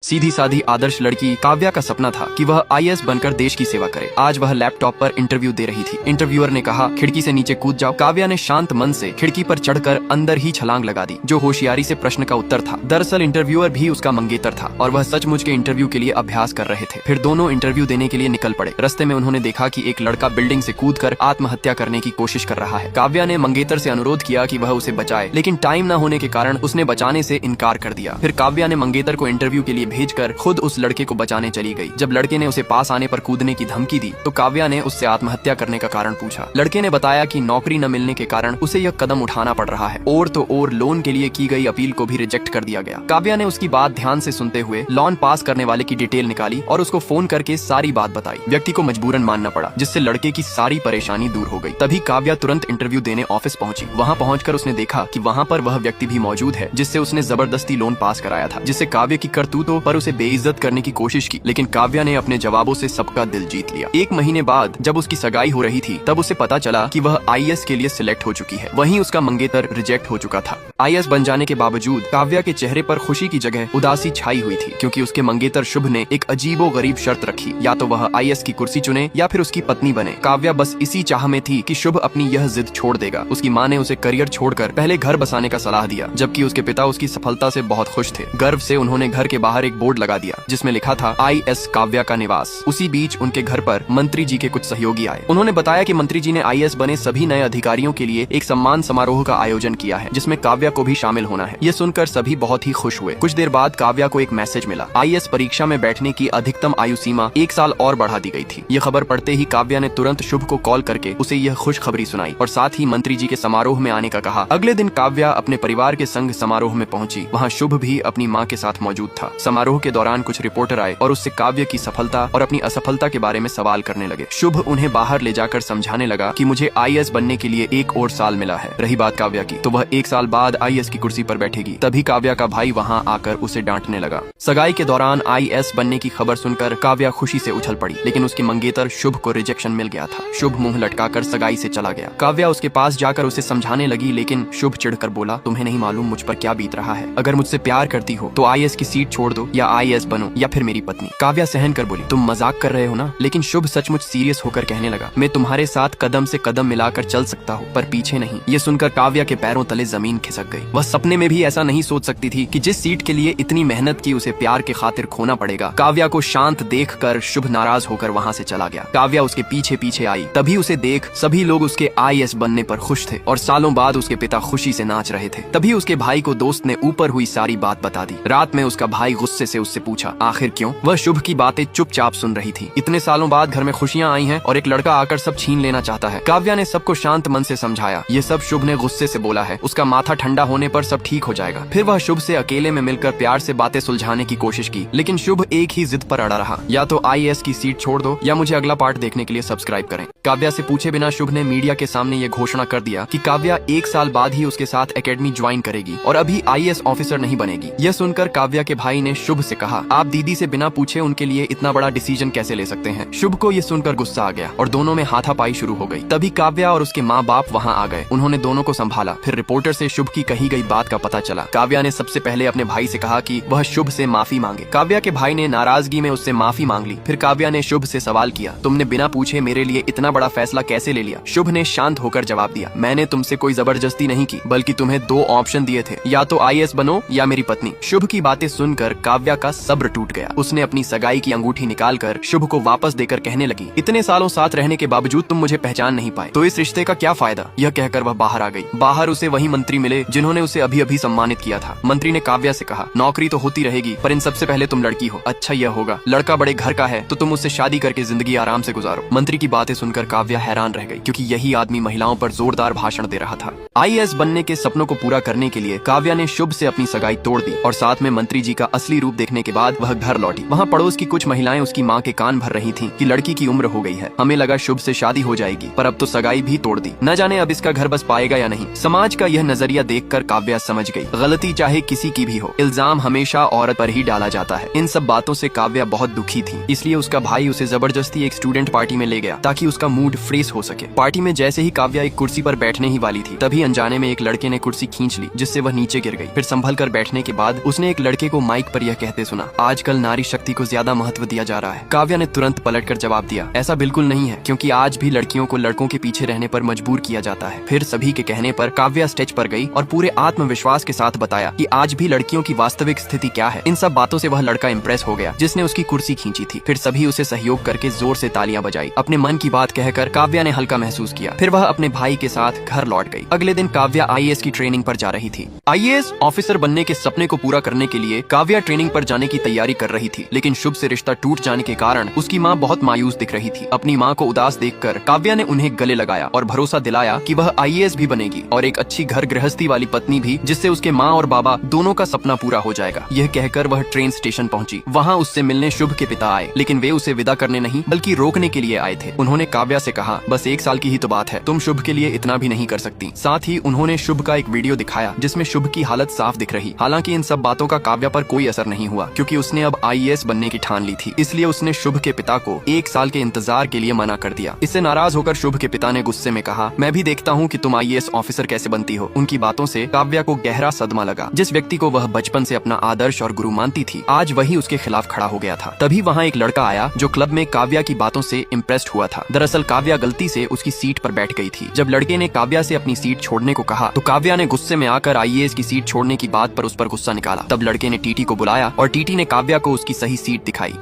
सीधी साधी आदर्श लड़की काव्या का सपना था कि वह आईएएस बनकर देश की सेवा करे। आज वह लैपटॉप पर इंटरव्यू दे रही थी। इंटरव्यूअर ने कहा, खिड़की से नीचे कूद जाओ। काव्या ने शांत मन से खिड़की पर चढ़कर अंदर ही छलांग लगा दी, जो होशियारी से प्रश्न का उत्तर था। दरअसल इंटरव्यूअर भी उसका मंगेतर था और वह सचमुच के इंटरव्यू के लिए अभ्यास कर रहे थे। फिर दोनों इंटरव्यू देने के लिए निकल पड़े। रास्ते में उन्होंने देखा कि एक लड़का बिल्डिंग से कूदकर आत्महत्या करने की कोशिश कर रहा है। काव्या ने मंगेतर से अनुरोध किया कि वह उसे बचाए, लेकिन टाइम न होने के कारण उसने बचाने से इनकार कर दिया। फिर काव्या ने मंगेतर को इंटरव्यू के लिए भेजकर खुद उस लड़के को बचाने चली गई। जब लड़के ने उसे पास आने पर कूदने की धमकी दी तो काव्या ने उससे आत्महत्या करने का कारण पूछा। लड़के ने बताया कि नौकरी न मिलने के कारण उसे यह कदम उठाना पड़ रहा है। और तो और लोन के लिए की गई अपील को भी रिजेक्ट कर दिया गया। काव्या ने उसकी बात ध्यान से सुनते हुए लोन पास करने वाले की डिटेल निकाली और उसको फोन करके सारी बात बताई। व्यक्ति को मजबूरन मानना पड़ा, जिससे लड़के की सारी परेशानी दूर हो गई। तभी काव्या तुरंत इंटरव्यू देने ऑफिस पहुंची। वहां पहुंचकर उसने देखा कि वहां पर वह व्यक्ति भी मौजूद है, जिससे उसने जबरदस्ती लोन पास कराया था, जिससे काव्या की करतूतों पर उसे बेइज्जत करने की कोशिश की। लेकिन काव्या ने अपने जवाबों से सबका दिल जीत लिया। 1 महीने बाद जब उसकी सगाई हो रही थी, तब उसे पता चला कि वह आईएएस के लिए सिलेक्ट हो चुकी है। वहीं उसका मंगेतर रिजेक्ट हो चुका था। आईएएस बन जाने के बावजूद काव्या के चेहरे पर खुशी की जगह उदासी छाई हुई थी, क्योंकि उसके मंगेतर शुभ ने एक अजीबो गरीब शर्त रखी, या तो वह आईएएस की कुर्सी चुने या फिर उसकी पत्नी बने। काव्या बस इसी चाह में थी कि शुभ अपनी यह जिद छोड़ देगा। उसकी माँ ने उसे करियर छोड़कर पहले घर बसाने का सलाह दिया, जबकि उसके पिता उसकी सफलता से बहुत खुश थे। गर्व से उन्होंने घर के बाहर एक बोर्ड लगा दिया, जिसमें लिखा था आईएएस काव्या का निवास। उसी बीच उनके घर पर मंत्री जी के कुछ सहयोगी आए। उन्होंने बताया कि मंत्री जी ने आईएएस बने सभी नए अधिकारियों के लिए एक सम्मान समारोह का आयोजन किया है, जिसमें काव्या को भी शामिल होना है। ये सुनकर सभी बहुत ही खुश हुए। कुछ देर बाद काव्या को एक मैसेज मिला। आईएएस परीक्षा में बैठने की अधिकतम आयु सीमा 1 साल और बढ़ा दी गई थी। ये खबर पढ़ते ही काव्या ने तुरंत शुभ को कॉल करके उसे यह खुशखबरी सुनाई और साथ ही मंत्री जी के समारोह में आने का कहा। अगले दिन काव्या अपने परिवार के संग समारोह में पहुंची। वहाँ शुभ भी अपनी माँ के साथ मौजूद था। समारोह के दौरान कुछ रिपोर्टर आए और उससे काव्या की सफलता और अपनी असफलता के बारे में सवाल करने लगे। शुभ उन्हें बाहर ले जाकर समझाने लगा कि मुझे आईएएस बनने के लिए 1 और साल मिला है। रही बात काव्या की, तो वह 1 साल बाद आईएएस की कुर्सी पर बैठेगी। तभी काव्या का भाई वहां आकर उसे डांटने लगा। सगाई के दौरान आईएएस बनने की खबर सुनकर काव्या खुशी से उछल पड़ी, लेकिन उसके मंगेतर शुभ को रिजेक्शन मिल गया था। शुभ मुंह लटकाकर सगाई से चला गया। काव्या उसके पास जाकर उसे समझाने लगी, लेकिन शुभ चिढ़कर बोला, तुम्हें नहीं मालूम मुझ पर क्या बीत रहा है। अगर मुझसे प्यार करती हो तो आईएएस की सीट छोड़ दो, या आईएएस बनो या फिर मेरी पत्नी। काव्या सहन कर बोली, तुम मजाक कर रहे हो ना? लेकिन शुभ सचमुच सीरियस होकर कहने लगा, मैं तुम्हारे साथ कदम से कदम मिलाकर चल सकता हूँ, पर पीछे नहीं। ये सुनकर काव्या के पैरों तले जमीन खिसक गई। वह सपने में भी ऐसा नहीं सोच सकती थी कि जिस सीट के लिए इतनी मेहनत की उसे प्यार के खातिर खोना पड़ेगा। काव्या को शांत देखकर शुभ नाराज होकर वहाँ से चला गया। काव्या उसके पीछे पीछे आई। तभी उसे देख सभी लोग उसके आईएएस बनने पर खुश थे और सालों बाद उसके पिता खुशी से नाच रहे थे। तभी उसके भाई को दोस्त ने ऊपर हुई सारी बात बता दी। रात में उसका भाई गुस्से से उससे पूछा, आखिर क्यों? वह शुभ की बातें चुपचाप सुन रही थी। इतने सालों बाद घर में खुशियां आई हैं और एक लड़का आकर सब छीन लेना चाहता है। काव्या ने सबको शांत मन से समझाया। ये सब शुभ ने गुस्से से बोला है, उसका माथा ठंडा होने पर सब ठीक हो जाएगा। फिर वह शुभ से अकेले में मिलकर प्यार से बातें सुलझाने की कोशिश की, लेकिन शुभ एक ही जिद पर अड़ा रहा, या तो आईएएस की सीट छोड़ दो या मुझे अगला पार्ट देखने के लिए सब्सक्राइब करें। काव्या से पूछे बिना शुभ ने मीडिया के सामने ये घोषणा कर दिया कि काव्या 1 साल बाद ही उसके साथ एकेडमी ज्वाइन करेगी और अभी आईएएस ऑफिसर नहीं बनेगी। यह सुनकर काव्या के भाई ने शुभ से कहा, आप दीदी से बिना पूछे उनके लिए इतना बड़ा डिसीजन कैसे ले सकते हैं? शुभ को ये सुनकर गुस्सा आ गया और दोनों में हाथापाई शुरू हो गई। तभी काव्या और उसके माँ बाप वहाँ आ गए। उन्होंने दोनों को संभाला। फिर रिपोर्टर से शुभ की कही गई बात का पता चला। काव्या ने सबसे पहले अपने भाई से कहा कि वह शुभ से माफी मांगे। काव्या के भाई ने नाराजगी में उससे माफी मांग ली। फिर काव्या ने शुभ से सवाल किया, तुमने बिना पूछे मेरे लिए इतना बड़ा फैसला कैसे ले लिया? शुभ ने शांत होकर जवाब दिया, मैंने तुमसे कोई जबरदस्ती नहीं की, बल्कि तुम्हें 2 ऑप्शन दिए थे, या तो आईएएस बनो या मेरी पत्नी। शुभ की बातें सुनकर काव्या का सब्र टूट गया। उसने अपनी सगाई की अंगूठी निकालकर शुभ को वापस देकर कहने लगी, इतने सालों साथ रहने के बावजूद तुम मुझे पहचान नहीं पाए, तो इस रिश्ते का क्या फायदा? यह कहकर वह बाहर आ गई। बाहर उसे वही मंत्री मिले जिन्होंने उसे अभी अभी सम्मानित किया था। मंत्री ने काव्या से कहा, नौकरी तो होती रहेगी, पर इन सबसे पहले तुम लड़की हो। अच्छा यह होगा, लड़का बड़े घर का है तो तुम उससे शादी करके जिंदगी आराम से गुजारो। मंत्री की बातें सुनकर काव्या हैरान रह गई, क्योंकि यही आदमी महिलाओं पर जोरदार भाषण दे रहा था। आईएएस बनने के सपनों को पूरा करने के लिए काव्या ने शुभ से अपनी सगाई तोड़ दी और साथ में मंत्री जी का असली रूप देखने के बाद वह घर लौटी। वहाँ पड़ोस की कुछ महिलाएं उसकी माँ के कान भर रही थीं कि लड़की की उम्र हो गई है, हमें लगा शुभ से शादी हो जाएगी, पर अब तो सगाई भी तोड़ दी। न जाने अब इसका घर बस पाएगा या नहीं। समाज का यह नजरिया देखकर काव्या समझ गई, गलती चाहे किसी की भी हो, इल्जाम हमेशा औरत पर ही डाला जाता है। इन सब बातों से काव्या बहुत दुखी थी, इसलिए उसका भाई उसे जबरदस्ती एक स्टूडेंट पार्टी में ले गया ताकि उसका मूड फ्रेश हो सके। पार्टी में जैसे ही काव्या एक कुर्सी पर बैठने ही वाली थी, तभी अनजाने में एक लड़के ने कुर्सी खींच ली, जिससे वह नीचे गिर गई। फिर संभल कर बैठने के बाद उसने एक लड़के को माइक पर यह कहते सुना, आजकल नारी शक्ति को ज्यादा महत्व दिया जा रहा है। काव्या ने तुरंत पलटकर जवाब दिया, ऐसा बिल्कुल नहीं है, क्योंकि आज भी लड़कियों को लड़कों के पीछे रहने पर मजबूर किया जाता है। फिर सभी के कहने पर काव्या स्टेज पर गई और पूरे आत्मविश्वास के साथ बताया कि आज भी लड़कियों की वास्तविक स्थिति क्या है। इन सब बातों से वह लड़का इम्प्रेस हो गया जिसने उसकी कुर्सी खींची थी। फिर सभी उसे सहयोग करके जोर से तालियां बजाई। अपने मन की बात कहकर काव्या ने हल्का महसूस किया। फिर वह अपने भाई के साथ घर लौट गई। अगले दिन काव्या आईएएस की ट्रेनिंग पर जा रही थी। आईएएस ऑफिसर बनने के सपने को पूरा करने के लिए काव्या ट्रेनिंग पर जाने की तैयारी कर रही थी, लेकिन शुभ से रिश्ता टूट जाने के कारण उसकी माँ बहुत मायूस दिख रही थी। अपनी माँ को उदास देखकर काव्या ने उन्हें गले लगाया और भरोसा दिलाया कि वह आईएएस भी बनेगी और एक अच्छी घर गृहस्थी वाली पत्नी भी, जिससे उसके माँ और बाबा दोनों का सपना पूरा हो जाएगा। यह कहकर वह ट्रेन स्टेशन पहुंची। वहां उससे मिलने शुभ के पिता आए, लेकिन वे उसे विदा करने नहीं बल्कि रोकने के लिए आए थे। उन्होंने काव्या से कहा, बस 1 साल की ही तो बात है, तुम शुभ के लिए इतना भी नहीं कर सकती। साथ ही उन्होंने शुभ का एक वीडियो दिखाया जिसमें शुभ की हालत साफ दिख रही। हालांकि इन सब बातों का काव्या पर कोई असर नहीं हुआ, क्योंकि उसने अब आईएएस बनने की ठान ली थी। इसलिए उसने शुभ के पिता को 1 साल के इंतजार के लिए मना कर दिया। इससे नाराज होकर शुभ के पिता ने गुस्से में कहा, मैं भी देखता हूँ कि तुम आईएएस ऑफिसर कैसे बनती हो। उनकी बातों से काव्या को गहरा सदमा लगा। जिस व्यक्ति को वह बचपन से अपना आदर्श और गुरु मानती थी, आज वही उसके खिलाफ खड़ा हो गया था। तभी वहाँ एक लड़का आया जो क्लब में काव्या की बातों से इम्प्रेस्ड हुआ था। दरअसल काव्या गलती से उसकी सीट पर बैठ गई थी। जब लड़के ने काव्या से अपनी सीट छोड़ने को कहा तो काव्या ने गुस्से में आकर आईएएस की सीट छोड़ने की बात पर उस पर गुस्सा निकाला। तब लड़के ने टीटी को बुलाया और टीटी ने काव्या को उसकी सही सीट दिखाई।